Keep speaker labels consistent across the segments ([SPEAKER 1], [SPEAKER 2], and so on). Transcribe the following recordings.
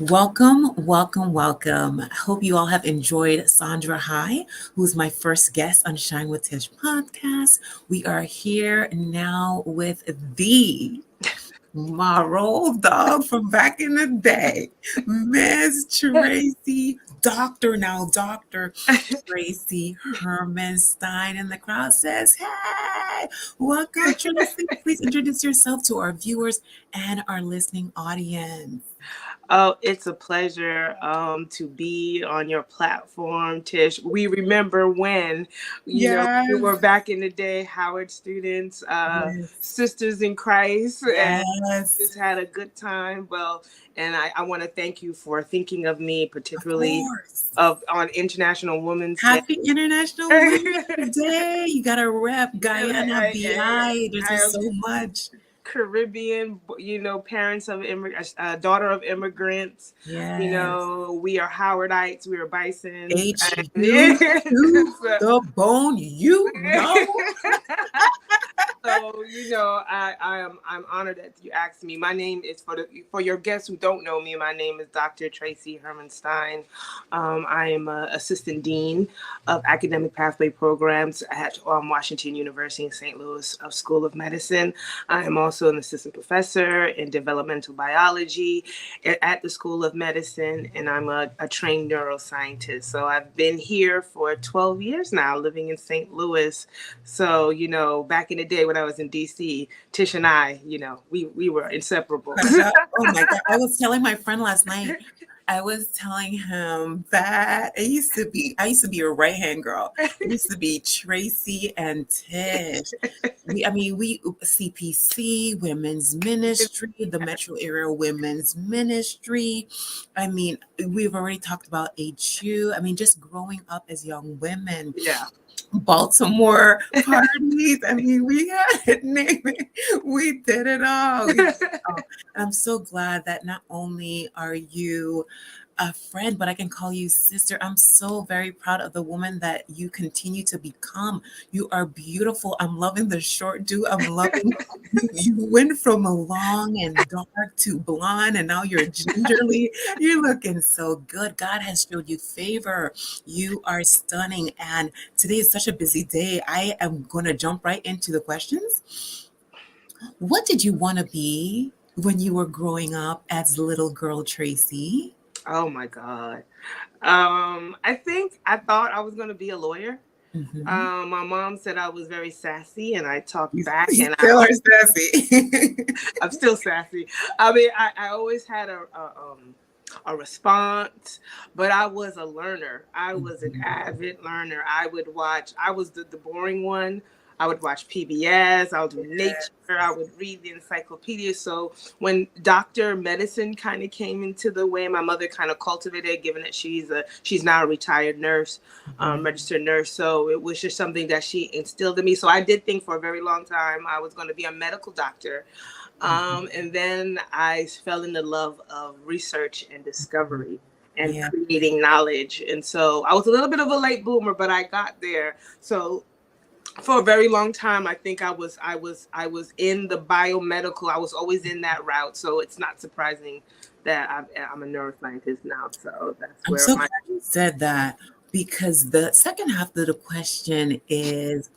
[SPEAKER 1] Welcome, welcome, welcome. I hope you all have enjoyed Sandra High, who's my first guest on Shine with Tish podcast. We are here now with the my roll dog from back in the day, Miss Tracey, Dr. Tracey Hermanstyne. And the crowd says, hey, welcome, Tracey. Please introduce yourself to our viewers and our listening audience.
[SPEAKER 2] Oh, it's a pleasure to be on your platform, Tish. We remember when, we
[SPEAKER 1] Yes.
[SPEAKER 2] were back in the day, Howard students,
[SPEAKER 1] Yes.
[SPEAKER 2] sisters in Christ, and
[SPEAKER 1] Yes.
[SPEAKER 2] just had a good time. Well, and I want to thank you for thinking of me,
[SPEAKER 1] Of
[SPEAKER 2] particularly
[SPEAKER 1] course.
[SPEAKER 2] on International Women's Day.
[SPEAKER 1] Happy International Women's Day. You got to rep Guyana, BI. There's
[SPEAKER 2] I
[SPEAKER 1] just
[SPEAKER 2] am
[SPEAKER 1] so much.
[SPEAKER 2] Caribbean, parents of daughter of immigrants.
[SPEAKER 1] Yes.
[SPEAKER 2] We are Howardites, we are Bisons.
[SPEAKER 1] HU to the bone, you know.
[SPEAKER 2] So I'm honored that you asked me. My name is for your guests who don't know me. My name is Dr. Tracey Hermanstyne. I am assistant dean of academic pathway programs at Washington University in St. Louis School of Medicine. I am also an assistant professor in developmental biology at the School of Medicine, and I'm a trained neuroscientist. So I've been here for 12 years now, living in St. Louis. So, back in the day when I was in DC, Tish and I, we were inseparable.
[SPEAKER 1] Oh my God. I was telling my friend last night, I was telling him that I used to be a right hand girl. It used to be Tracey and Tish. We CPC, women's ministry, the metro area women's ministry. We've already talked about HU. Just growing up as young women.
[SPEAKER 2] Yeah.
[SPEAKER 1] Baltimore parties. We had it, name it. We did it all. And I'm so glad that not only are you a friend, but I can call you sister. I'm so very proud of the woman that you continue to become. You are beautiful. I'm loving the short do. I'm loving you went from a long and dark to blonde, and now you're gingerly. You're looking so good. God has showed you favor. You are stunning. And today is such a busy day. I am going to jump right into the questions. What did you want to be when you were growing up as little girl Tracey?
[SPEAKER 2] Oh my God. I think I thought I was going to be a lawyer.
[SPEAKER 1] Mm-hmm.
[SPEAKER 2] My mom said I was very sassy, and I talked
[SPEAKER 1] You,
[SPEAKER 2] back,
[SPEAKER 1] you
[SPEAKER 2] and
[SPEAKER 1] still are sassy.
[SPEAKER 2] I'm still sassy. I always had a response, but I was a learner. I was an avid learner. I was the boring one. I would watch PBS, I would do nature, I would read the encyclopedia. So when doctor medicine kind of came into the way, my mother kind of cultivated it, given that she's now a retired nurse, registered nurse. So it was just something that she instilled in me. So I did think for a very long time I was going to be a medical doctor. And then I fell into love of research and discovery and
[SPEAKER 1] Yeah.
[SPEAKER 2] creating knowledge. And so I was a little bit of a late bloomer, but I got there. So for a very long time, I think I was in the biomedical. I was always in that route. So it's not surprising that I'm a neuroscientist now. So that's
[SPEAKER 1] I'm
[SPEAKER 2] where
[SPEAKER 1] so
[SPEAKER 2] my
[SPEAKER 1] glad you said that because the second half of the question is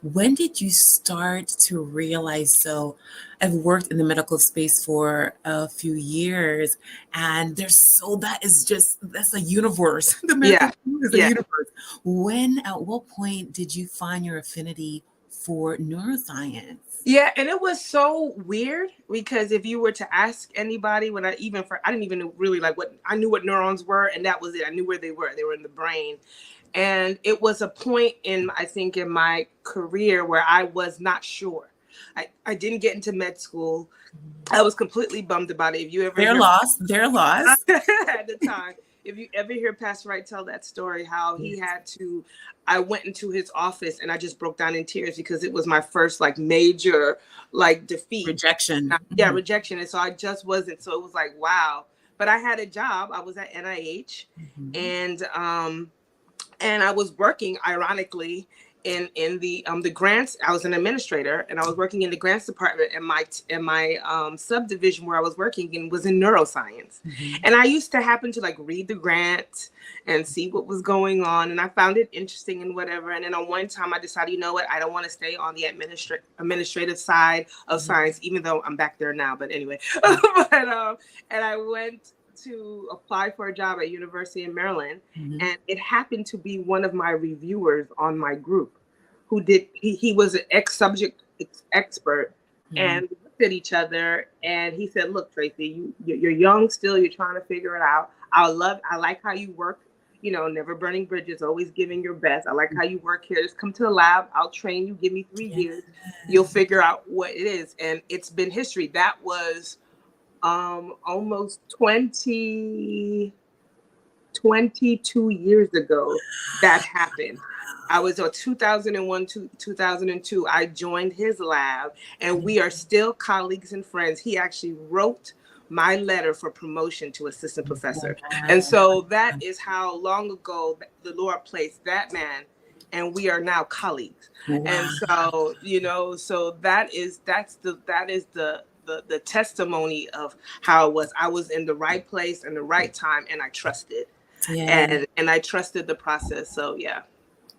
[SPEAKER 1] when did you start to realize? So I've worked in the medical space for a few years, and that's a universe. The medical
[SPEAKER 2] yeah
[SPEAKER 1] field is a
[SPEAKER 2] yeah.
[SPEAKER 1] universe. At what point did you find your affinity for neuroscience?
[SPEAKER 2] Yeah, and it was so weird because if you were to ask anybody, I didn't even know really like what I knew what neurons were, and that was it. I knew where they were. They were in the brain, and it was a point I think in my career where I was not sure. I didn't get into med school. I was completely bummed about it. If you ever
[SPEAKER 1] They're
[SPEAKER 2] hear
[SPEAKER 1] lost. They're lost.
[SPEAKER 2] at the time. If you ever hear Pastor Wright tell that story, how I went into his office and I just broke down in tears because it was my first like major like defeat.
[SPEAKER 1] Rejection.
[SPEAKER 2] Yeah, rejection. And so I just wasn't, so it was like, wow. But I had a job. I was at NIH,
[SPEAKER 1] Mhm.
[SPEAKER 2] and I was working ironically in the grants. I was an administrator, and I was working in the grants department, and my subdivision where I was working in was in neuroscience. And I used to happen to like read the grant and see what was going on, and I found it interesting and whatever. And then on one time I decided, you know what, I don't want to stay on the administrative side of science, even though I'm back there now, but anyway. And I went to apply for a job at University of Maryland, and it happened to be one of my reviewers on my group who did, he was an subject expert, and we looked at each other, and he said, look, Tracey, you're young still, you're trying to figure it out. I like how you work, you know, never burning bridges, always giving your best. I like how you work here. Just come to the lab, I'll train you, give me 3 years, you'll figure out what it is. And it's been history. That was almost 22 years ago that happened. I was in 2001 to 2002. I joined his lab, and we are still colleagues and friends. He actually wrote my letter for promotion to assistant professor. And so that is how long ago the Lord placed that man, and we are now colleagues. And so, you know, so that's the testimony of how it was. I was in the right place in the right time, and I trusted. And I trusted the process. So yeah.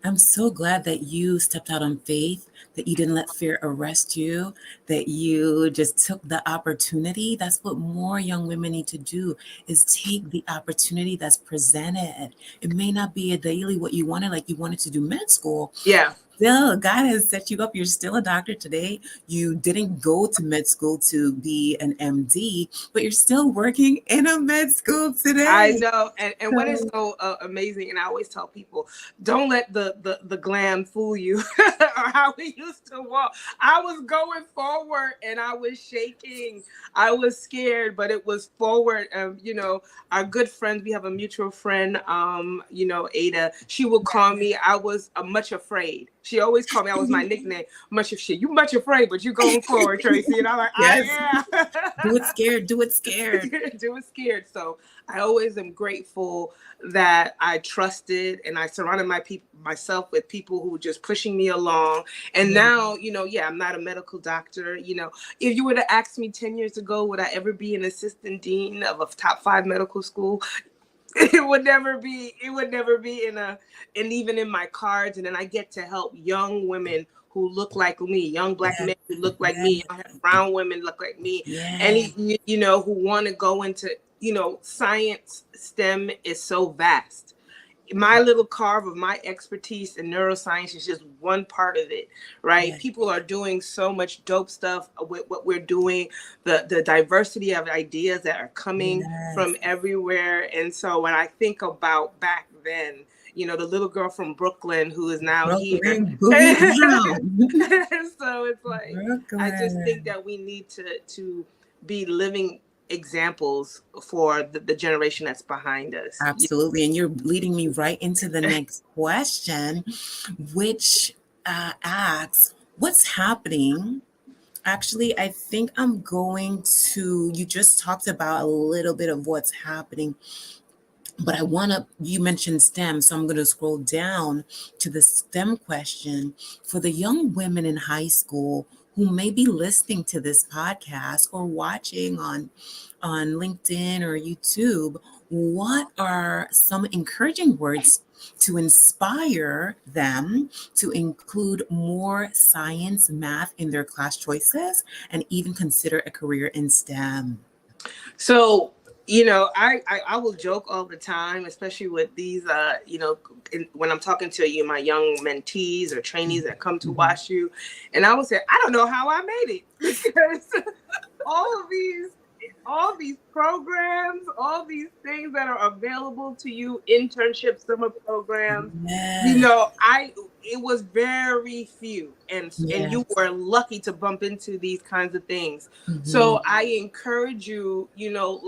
[SPEAKER 1] I'm so glad that you stepped out on faith, that you didn't let fear arrest you, that you just took the opportunity. That's what more young women need to do, is take the opportunity that's presented. It may not be daily what you wanted, like you wanted to do med school.
[SPEAKER 2] Yeah.
[SPEAKER 1] Still, God has set you up. You're still a doctor today. You didn't go to med school to be an MD, but you're still working in a med school today.
[SPEAKER 2] I know. And what is so amazing, and I always tell people, don't let the glam fool you, or how we used to walk. I was going forward, and I was shaking. I was scared, but it was forward. You know, our good friends, we have a mutual friend, you know, Ada, she would call me, I was much afraid. She always called me, I was my nickname, much of shit. You much afraid, but you going forward, Tracey. And I'm like, I am.
[SPEAKER 1] Do it scared, do it scared.
[SPEAKER 2] Do it scared. So I always am grateful that I trusted, and I surrounded myself with people who were just pushing me along. And now, you know, I'm not a medical doctor. You know, if you were to ask me 10 years ago, would I ever be an assistant dean of a top 5 medical school? It would never be and even in my cards. And then I get to help young women who look like me, young Black men who look like me, young brown women look like me, and you know, who want to go into, you know, science. STEM is so vast. My little carve of my expertise in neuroscience is just one part of it, right? Yeah. People are doing so much dope stuff with what we're doing, the diversity of ideas that are coming from everywhere. And so when I think about back then, you know, the little girl from Brooklyn who is now here. So it's like, I just think that we need to be living examples for the generation that's behind us.
[SPEAKER 1] Absolutely. And you're leading me right into the next question, which asks, what's happening? Actually, I think I'm going to, you just talked about a little bit of what's happening, but you mentioned STEM, so I'm going to scroll down to the STEM question for the young women in high school who may be listening to this podcast or watching on LinkedIn or YouTube. What are some encouraging words to inspire them to include more science, math in their class choices and even consider a career in STEM?
[SPEAKER 2] So, you know, I will joke all the time, especially with these, you know, when I'm talking to you, my young mentees or trainees that come to watch you. And I would say, I don't know how I made it, because all these programs, all these things that are available to you, internships, summer programs, you know, it was very few, and you were lucky to bump into these kinds of things. So I encourage you, you know,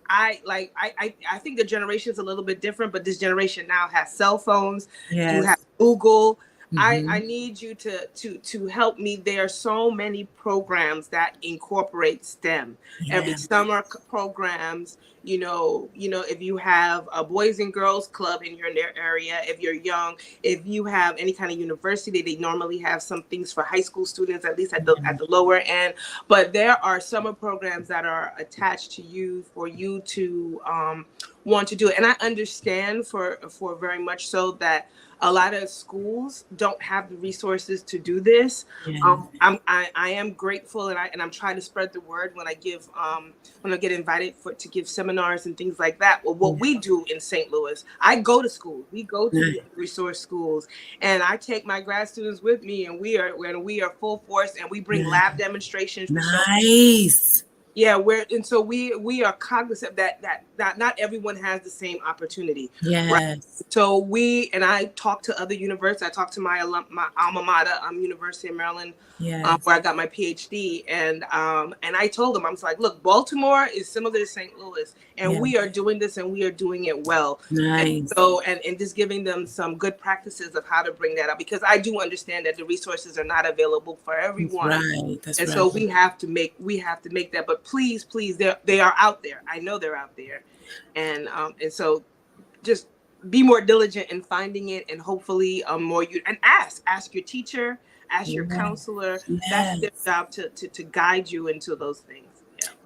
[SPEAKER 2] I think the generation is a little bit different, but this generation now has cell phones. You have Google. I need you to help me. There are so many programs that incorporate STEM. Every summer programs, if you have a boys and girls club in your area, if you're young, if you have any kind of university, they normally have some things for high school students, at least at the lower end. But there are summer programs that are attached to you for you to want to do it. And I understand for very much so that a lot of schools don't have the resources to do this. I am grateful, and I'm trying to spread the word when I get invited to give seminars and things like that. Well, what we do in St. Louis, I go to schools. We go to the resource schools, and I take my grad students with me, and we are full force, and we bring lab demonstrations.
[SPEAKER 1] Nice.
[SPEAKER 2] Yeah, we are cognizant that not everyone has the same opportunity.
[SPEAKER 1] Yes.
[SPEAKER 2] Right? So I talk to other universities. I talk to my alma mater, University of Maryland, where I got my PhD, and I told them, I was like, look, Baltimore is similar to St. Louis, and we are doing this, and we are doing it well.
[SPEAKER 1] Nice.
[SPEAKER 2] And so and just giving them some good practices of how to bring that up, because I do understand that the resources are not available for everyone.
[SPEAKER 1] That's right.
[SPEAKER 2] So we have to make that. But please, they are out there. I know they're out there, and so just be more diligent in finding it, and hopefully ask your teacher, ask your counselor. That's their job to guide you into those things.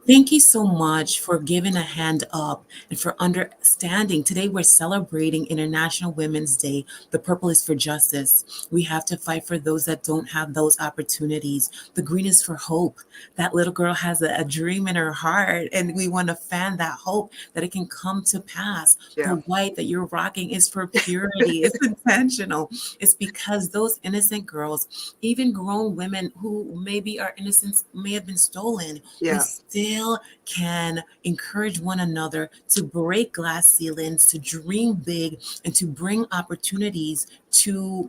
[SPEAKER 1] Thank you so much for giving a hand up and for understanding. Today we're celebrating International Women's Day. The purple is for justice. We have to fight for those that don't have those opportunities. The green is for hope. That little girl has a dream in her heart, and we want to fan that hope that it can come to pass. The white that you're rocking is for purity. It's intentional. It's because those innocent girls, even grown women who maybe our innocence may have been stolen, we still can encourage one another to break glass ceilings, to dream big, and to bring opportunities to.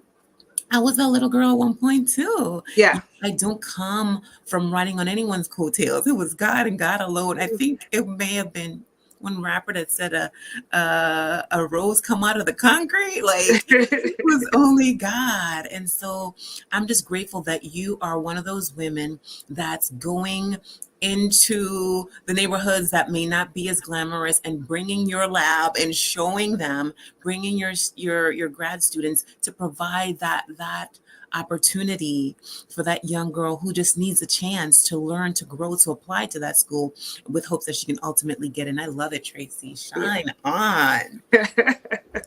[SPEAKER 1] I was a little girl at one point too. I don't come from riding on anyone's coattails. It was God and God alone. I think it may have been one rapper that said a rose come out of the concrete. Like, it was only God. And so I'm just grateful that you are one of those women that's going into the neighborhoods that may not be as glamorous and bringing your lab and showing them, bringing your grad students to provide that opportunity for that young girl who just needs a chance to learn, to grow, to apply to that school with hopes that she can ultimately get in. I love it, Tracey. Shine on.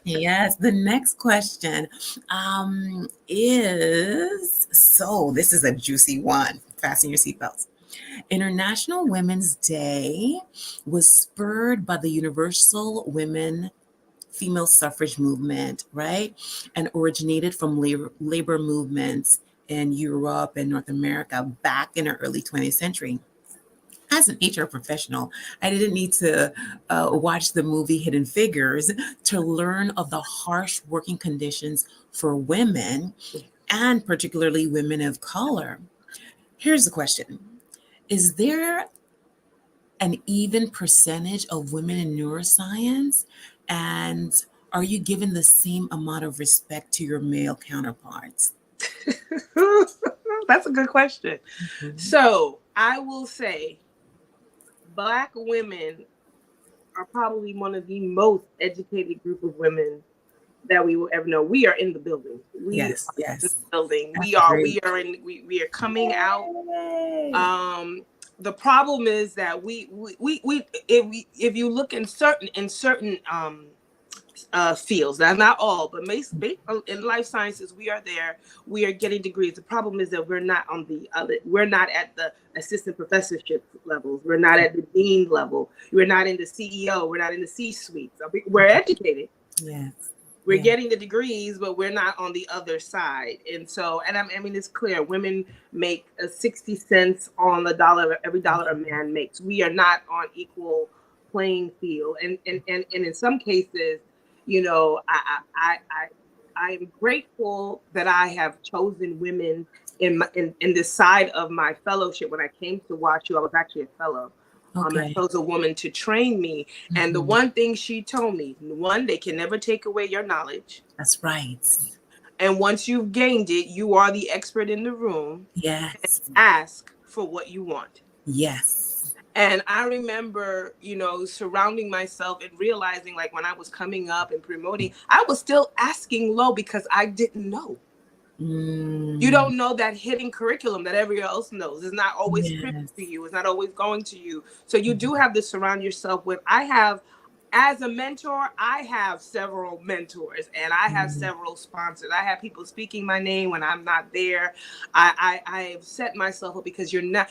[SPEAKER 1] Yes. The next question is, this is a juicy one. Fasten your seatbelts. International Women's Day was spurred by the Universal Female Suffrage movement, right? And originated from labor movements in Europe and North America back in the early 20th century. As an HR professional, I didn't need to watch the movie Hidden Figures to learn of the harsh working conditions for women, and particularly women of color. Here's the question. Is there an even percentage of women in neuroscience? And are you given the same amount of respect to your male counterparts?
[SPEAKER 2] That's a good question. So I will say Black women are probably one of the most educated group of women that we will ever know. We are in the building.
[SPEAKER 1] Yes.
[SPEAKER 2] In the building. We are coming out. The problem is that if you look in certain fields, that's not all, but in life sciences, we are there. We are getting degrees. The problem is that we're not at the assistant professorship levels. We're not at the dean level. We're not in the CEO. We're not in the C-suite. We're educated.
[SPEAKER 1] Yes.
[SPEAKER 2] We're getting the degrees, but we're not on the other side. And so, I mean, it's clear women make 60 cents on the dollar, every dollar a man makes. We are not on equal playing field. And in some cases, I am grateful that I have chosen women in this side of my fellowship. When I came to WashU, I was actually a fellow. I chose a woman to train me. And the one thing she told me, they can never take away your knowledge.
[SPEAKER 1] That's right.
[SPEAKER 2] And once you've gained it, you are the expert in the room.
[SPEAKER 1] Yes.
[SPEAKER 2] Ask for what you want.
[SPEAKER 1] Yes.
[SPEAKER 2] And I remember, surrounding myself and realizing, like, when I was coming up and promoting, I was still asking low because I didn't know. You don't know that hidden curriculum that everyone else knows. It's not always scripted to you. It's not always going to you. So you do have to surround yourself with, as a mentor, I have several mentors, and I have several sponsors. I have people speaking my name when I'm not there. I have set myself up because you're not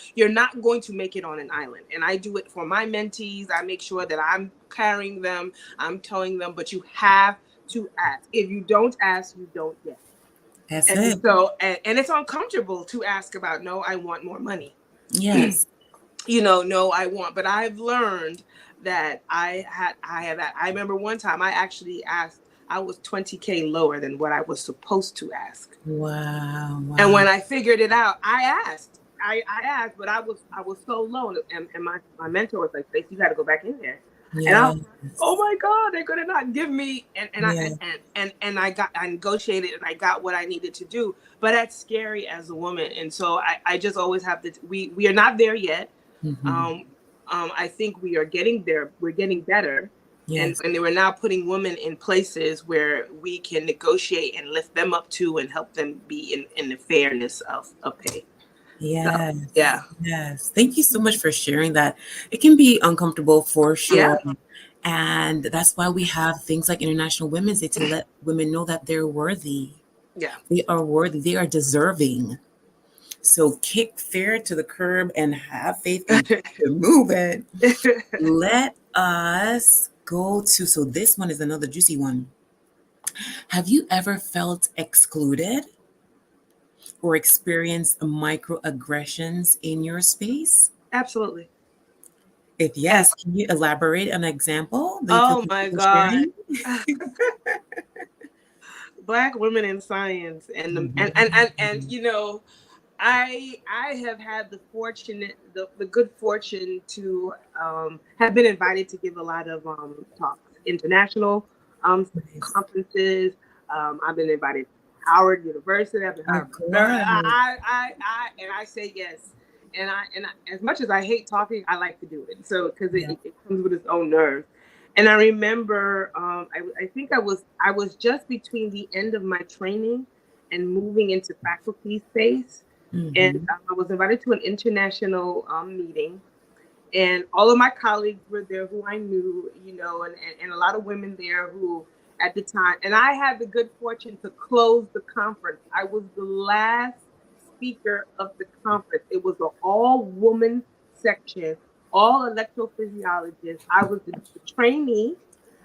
[SPEAKER 2] going to make it on an island. And I do it for my mentees. I make sure that I'm carrying them, I'm telling them, but you have to ask. If you don't ask, you don't get.
[SPEAKER 1] That's
[SPEAKER 2] And
[SPEAKER 1] it.
[SPEAKER 2] so, and it's uncomfortable to ask about, no, I want more money.
[SPEAKER 1] Yes.
[SPEAKER 2] No, I want, but I've learned that I remember one time I actually asked, I was $20K lower than what I was supposed to ask.
[SPEAKER 1] Wow.
[SPEAKER 2] And when I figured it out, I asked, but I was so low. And my mentor was like, Tracey, you got to go back in there.
[SPEAKER 1] Yes.
[SPEAKER 2] And I was like, oh my God, they're going to not give me. I negotiated and I got what I needed to do. But that's scary as a woman. And so I just always have to, we are not there yet. I think we are getting there. We're getting better. Yes. And they were now putting women in places where we can negotiate and lift them up too and help them be in the fairness of pay.
[SPEAKER 1] Yes.
[SPEAKER 2] So, yeah.
[SPEAKER 1] Yes. Thank you so much for sharing that. It can be uncomfortable for sure.
[SPEAKER 2] Yeah.
[SPEAKER 1] And that's why we have things like International Women's Day to let women know that they're worthy.
[SPEAKER 2] Yeah.
[SPEAKER 1] They are worthy. They are deserving. So kick fear to the curb and have faith and move it. Let us go to, so this one is another juicy one. Have you ever felt excluded or experienced microaggressions in your space?
[SPEAKER 2] Absolutely.
[SPEAKER 1] If yes, can you elaborate an example?
[SPEAKER 2] Oh my God. Black women in science and I have had the good fortune to have been invited to give a lot of talks, international conferences. I've been invited to Howard University. I've been I say yes. And I as much as I hate talking, I like to do it. So because it comes with its own nerves. And I remember I think I was just between the end of my training and moving into faculty space. And I was invited to an international meeting, and all of my colleagues were there who I knew, and a lot of women there who at the time, and I had the good fortune to close the conference. I was the last speaker of the conference. It was an all-woman section, all electrophysiologists. I was the trainee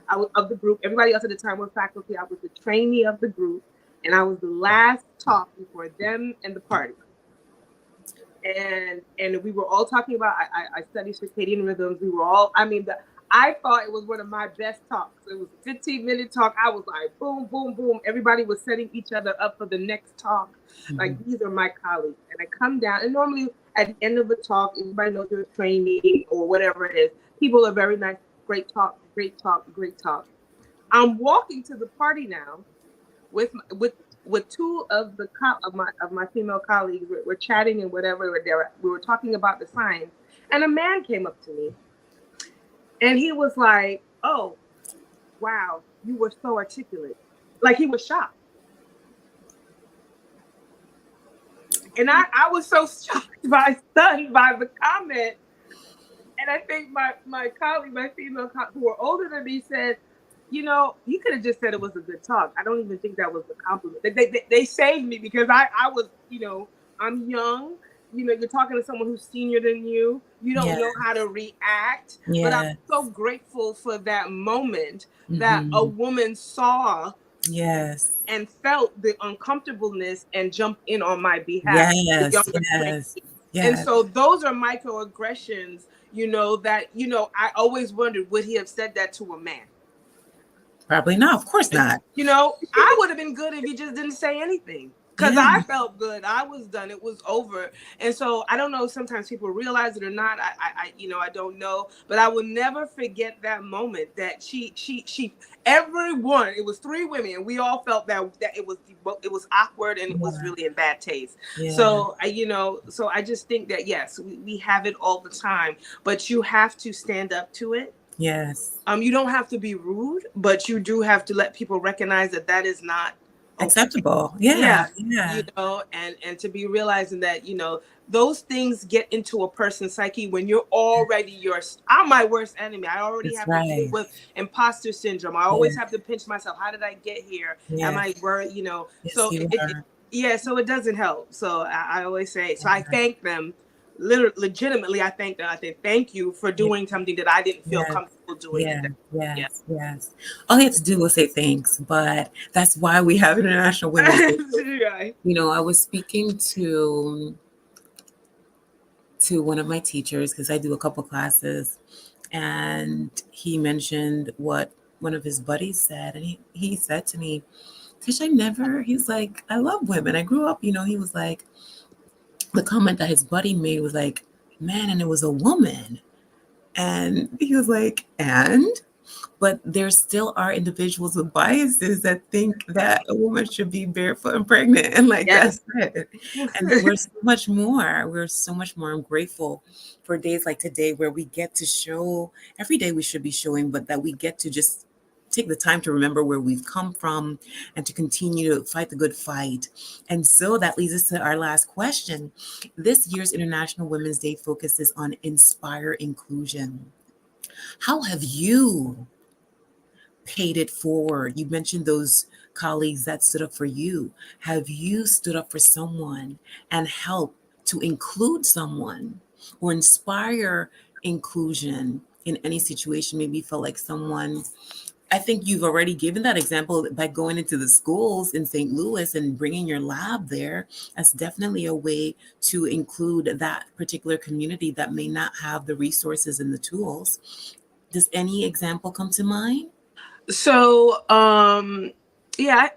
[SPEAKER 2] of the group. Everybody else at the time was faculty. I was the trainee of the group, and I was the last talk before them and the party. And we were all talking about, I studied circadian rhythms. We were all, I thought it was one of my best talks. It was a 15-minute talk. I was like, boom, boom, boom. Everybody was setting each other up for the next talk. Like, these are my colleagues. And I come down, and normally at the end of the talk, everybody knows you're a trainee or whatever it is. People are very nice. Great talk, great talk, great talk. I'm walking to the party now with two of my female colleagues. We're chatting and whatever. We were talking about the science, and a man came up to me, and he was like, "Oh, wow, you were so articulate." Like, he was shocked, and I was so shocked, stunned by the comment. And I think my colleague, my female colleague, who were older than me, said, you could have just said it was a good talk. I don't even think that was a compliment. They saved me because I was, I'm young. You're talking to someone who's senior than you. You don't know how to react. But I'm so grateful for that moment that a woman saw and felt the uncomfortableness and jumped in on my behalf. And so those are microaggressions, that, I always wondered, would he have said that to a man?
[SPEAKER 1] Probably not. Of course not.
[SPEAKER 2] I would have been good if he just didn't say anything. Because
[SPEAKER 1] Yeah.
[SPEAKER 2] I felt good. I was done. It was over. And so I don't know, sometimes people realize it or not. I don't know. But I will never forget that moment that she, everyone, it was 3 women, and we all felt that it was awkward and it was
[SPEAKER 1] Yeah.
[SPEAKER 2] really in bad taste.
[SPEAKER 1] Yeah.
[SPEAKER 2] So I just think that, yes, we have it all the time, but you have to stand up to it.
[SPEAKER 1] Yes.
[SPEAKER 2] You don't have to be rude, but you do have to let people recognize that that is not okay.
[SPEAKER 1] Acceptable. Yeah.
[SPEAKER 2] Yeah, and to be realizing that, those things get into a person's psyche when you're already I'm my worst enemy. I already
[SPEAKER 1] That's
[SPEAKER 2] have to deal
[SPEAKER 1] right.
[SPEAKER 2] with imposter syndrome. I always have to pinch myself. How did I get here? Am I worried?
[SPEAKER 1] Yes,
[SPEAKER 2] So
[SPEAKER 1] you are.
[SPEAKER 2] so it doesn't help. So I always say, so I thank them. Legitimately, I thank them. I say thank you for doing something that I didn't feel
[SPEAKER 1] Yes.
[SPEAKER 2] comfortable doing.
[SPEAKER 1] Yes. All you have to do was say thanks, but that's why we have International Women's Day. I was speaking to one of my teachers because I do a couple classes, and he mentioned what one of his buddies said, and he said to me, Tish, he's like, I love women. I grew up, he was like, the comment that his buddy made was like, man, and it was a woman. And he was like, but there still are individuals with biases that think that a woman should be barefoot and pregnant, and like that's it. And we're so much more. We're so much more. I'm grateful for days like today where we get to show. Every day we should be showing, but that we get to just take the time to remember where we've come from and to continue to fight the good fight. And so that leads us to our last question. This year's International Women's Day focuses on inspire inclusion. How have you paid it forward? You mentioned those colleagues that stood up for you. Have you stood up for someone and helped to include someone or inspire inclusion in any situation? Maybe you felt like someone, I think you've already given that example by going into the schools in St. Louis and bringing your lab there. That's definitely a way to include that particular community that may not have the resources and the tools. Does any example come to mind?
[SPEAKER 2] So,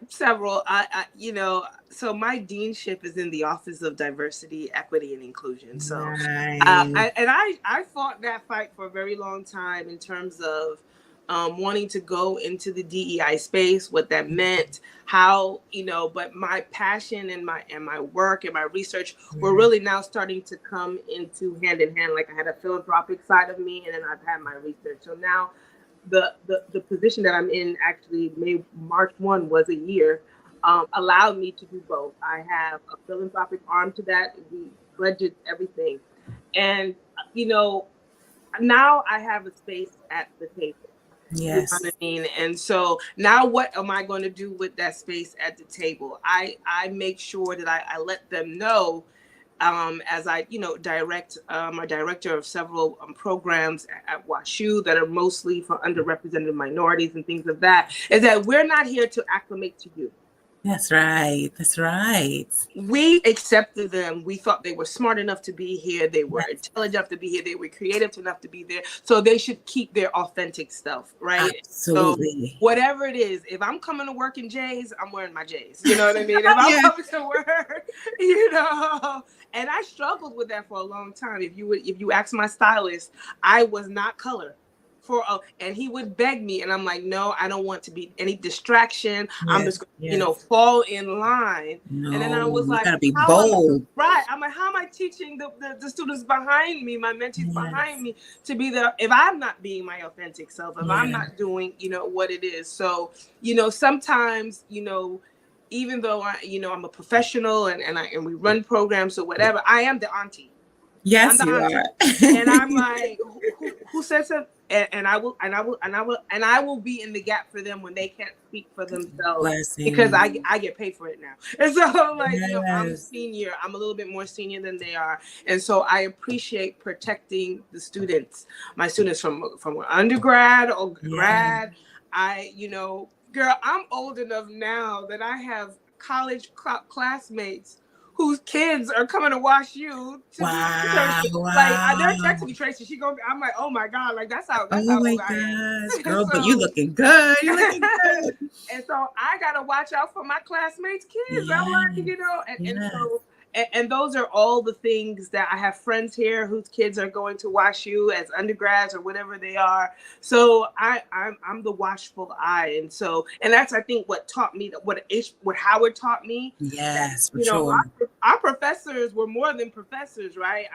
[SPEAKER 2] several. So my deanship is in the Office of Diversity, Equity, and Inclusion. So,
[SPEAKER 1] Nice.
[SPEAKER 2] I fought that fight for a very long time in terms of wanting to go into the DEI space, what that meant, how, but my passion and my work and my research were really now starting to come into hand in hand. Like I had a philanthropic side of me, and then I've had my research. So now the position that I'm in, actually March 1 was a year, allowed me to do both. I have a philanthropic arm to that. We budget everything. And, now I have a space at the table.
[SPEAKER 1] Yes.
[SPEAKER 2] You know what I mean? And so now what am I going to do with that space at the table? I make sure that I let them know, as I, direct, I'm a director of several programs at WashU that are mostly for underrepresented minorities and things of that, is that we're not here to acclimate to you.
[SPEAKER 1] That's right. That's right.
[SPEAKER 2] We accepted them. We thought they were smart enough to be here. They were intelligent enough to be here. They were creative enough to be there. So they should keep their authentic stuff, right?
[SPEAKER 1] Absolutely.
[SPEAKER 2] So whatever it is, if I'm coming to work in J's, I'm wearing my J's. You know what I mean? If I'm coming to work, and I struggled with that for a long time. If you ask my stylist, I was not color. And he would beg me, and I'm like, no, I don't want to be any distraction. I'm just going to, fall in line.
[SPEAKER 1] No,
[SPEAKER 2] and then I was like,
[SPEAKER 1] you gotta be bold.
[SPEAKER 2] I'm like, how am I teaching the students behind me, my mentees behind me, to be there if I'm not being my authentic self, if I'm not doing, what it is. So, sometimes, even though I'm a professional and we run programs or whatever, I am the auntie.
[SPEAKER 1] Yes, you are.
[SPEAKER 2] And I'm like, who says that? And I will be in the gap for them when they can't speak for themselves. Blessing. Because I get paid for it now. And so I'm senior. I'm a little bit more senior than they are. And so I appreciate protecting the students, my students from undergrad or grad. Girl, I'm old enough now that I have college classmates whose kids are coming to watch you to be like they're texting me, Tracy. I'm like, oh my God, like that's how
[SPEAKER 1] Oh my
[SPEAKER 2] old I am.
[SPEAKER 1] gosh, girl,
[SPEAKER 2] So,
[SPEAKER 1] but you looking good. You looking good.
[SPEAKER 2] And so I gotta watch out for my classmates' kids.
[SPEAKER 1] Yes.
[SPEAKER 2] I'm like, and those are all the things that I have friends here whose kids are going to watch you as undergrads or whatever they are. So I'm the watchful eye, and that's I think what taught me what Howard taught me.
[SPEAKER 1] Yes,
[SPEAKER 2] that,
[SPEAKER 1] sure.
[SPEAKER 2] Our professors were more than professors, right?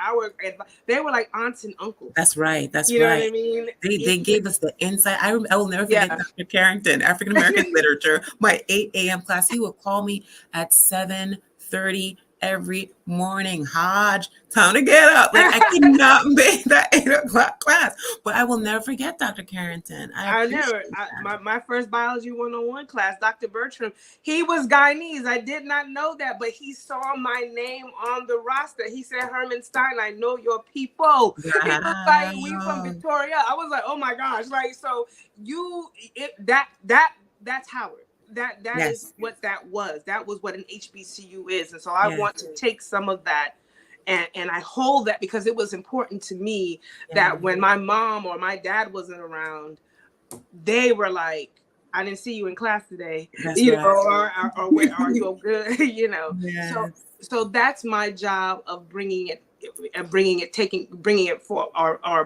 [SPEAKER 2] They were like aunts and uncles.
[SPEAKER 1] That's right. That's
[SPEAKER 2] you know
[SPEAKER 1] right.
[SPEAKER 2] what I mean?
[SPEAKER 1] They gave us the insight. I will never forget Dr. Carrington, African American literature. My 8 a.m. class. He would call me at 7:30 every morning. Hodge, time to get up. Like I cannot make that 8 o'clock class. But I will never forget Dr. Carrington.
[SPEAKER 2] My first biology 101 class, Dr. Bertram, he was Guyanese. I did not know that, but he saw my name on the roster. He said, Hermanstyne, I know your people. Wow. He was like, we from Victoria. I was like, oh my gosh. Like, so that's Howard. That is what that was. That was what an HBCU is. And so I want to take some of that and I hold that because it was important to me that when my mom or my dad wasn't around, they were like, I didn't see you in class today, or where are you good, So that's my job of bringing it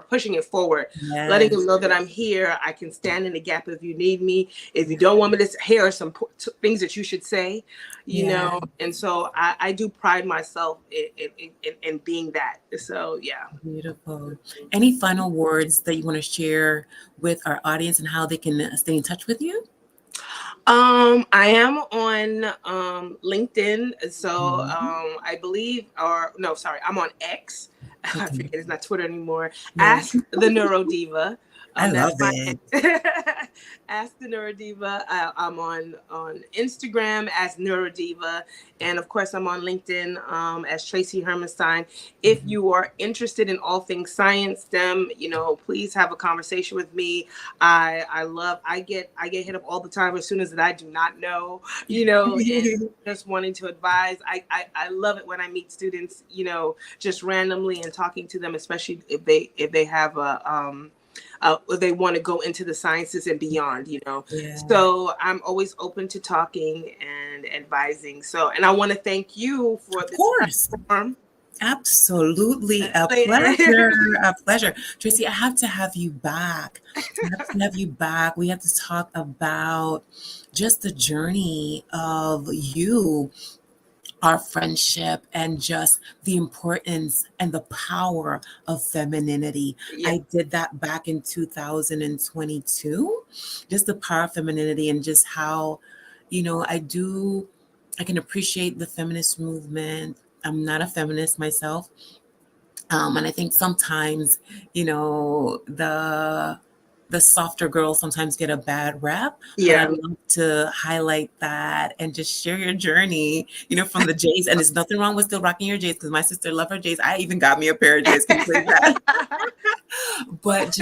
[SPEAKER 2] pushing it forward, letting them know that I'm here. I can stand in the gap if you need me. If you don't want me to hear some things that you should say, you know. And so I do pride myself in being that. So
[SPEAKER 1] beautiful. Any final words that you want to share with our audience and how they can stay in touch with you?
[SPEAKER 2] I am on LinkedIn. So I believe, I'm on X. I forget, it's not Twitter anymore. Ask the Neurodiva.
[SPEAKER 1] I love it.
[SPEAKER 2] Ask the Neurodiva. I'm on Instagram as Neurodiva, and of course I'm on LinkedIn as Tracey Hermanstyne. If you are interested in all things science, STEM, please have a conversation with me. I get hit up all the time as soon as that I do not know, and just wanting to advise. I love it when I meet students, just randomly and talking to them, especially if they have they want to go into the sciences and beyond, So I'm always open to talking and advising. So, and I want to thank you for this platform.
[SPEAKER 1] Absolutely. A pleasure. A pleasure. Tracey, I have to have you back. We have to talk about just the journey of you, our friendship, and just the importance and the power of femininity. I did that back in 2022, just the power of femininity and just how, I can appreciate the feminist movement. I'm not a feminist myself. And I think sometimes, the softer girls sometimes get a bad rap. But I love to highlight that and just share your journey, from the J's. And there's nothing wrong with still rocking your J's because my sister loved her J's. I even got me a pair of J's. But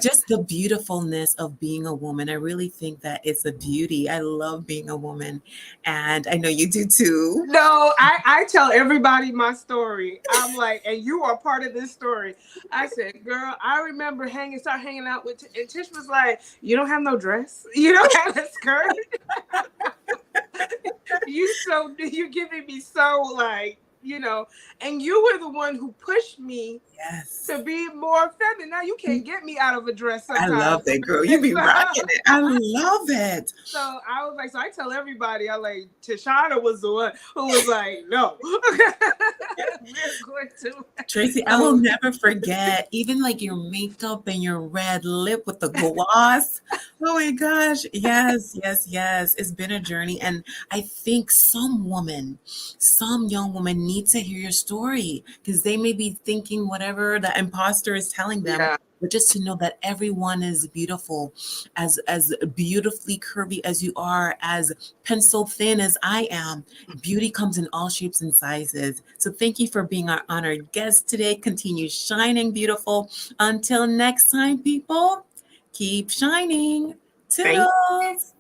[SPEAKER 1] just the beautifulness of being a woman. I really think that it's a beauty. I love being a woman. And I know you do too.
[SPEAKER 2] No, I tell everybody my story. I'm like, and you are part of this story. I said, girl, I remember start hanging out with, and Tish was like, you don't have no dress? You don't have a skirt? You're giving me so like, and you were the one who pushed me to be more feminine. Now you can't get me out of a dress sometimes.
[SPEAKER 1] I love that, girl. You be rocking it. I love it.
[SPEAKER 2] So I was like, I tell everybody, Tishana was the one who was like, no. We're going to.
[SPEAKER 1] Tracey, I will never forget, even like your makeup and your red lip with the gloss. Oh my gosh. Yes. It's been a journey. And I think some young woman need to hear your story because they may be thinking whatever the imposter is telling them, but just to know that everyone is beautiful, as beautifully curvy as you are, as pencil thin as I am. Beauty comes in all shapes and sizes. So thank you for being our honored guest today. Continue shining beautiful. Until next time, people, keep shining. Toodles.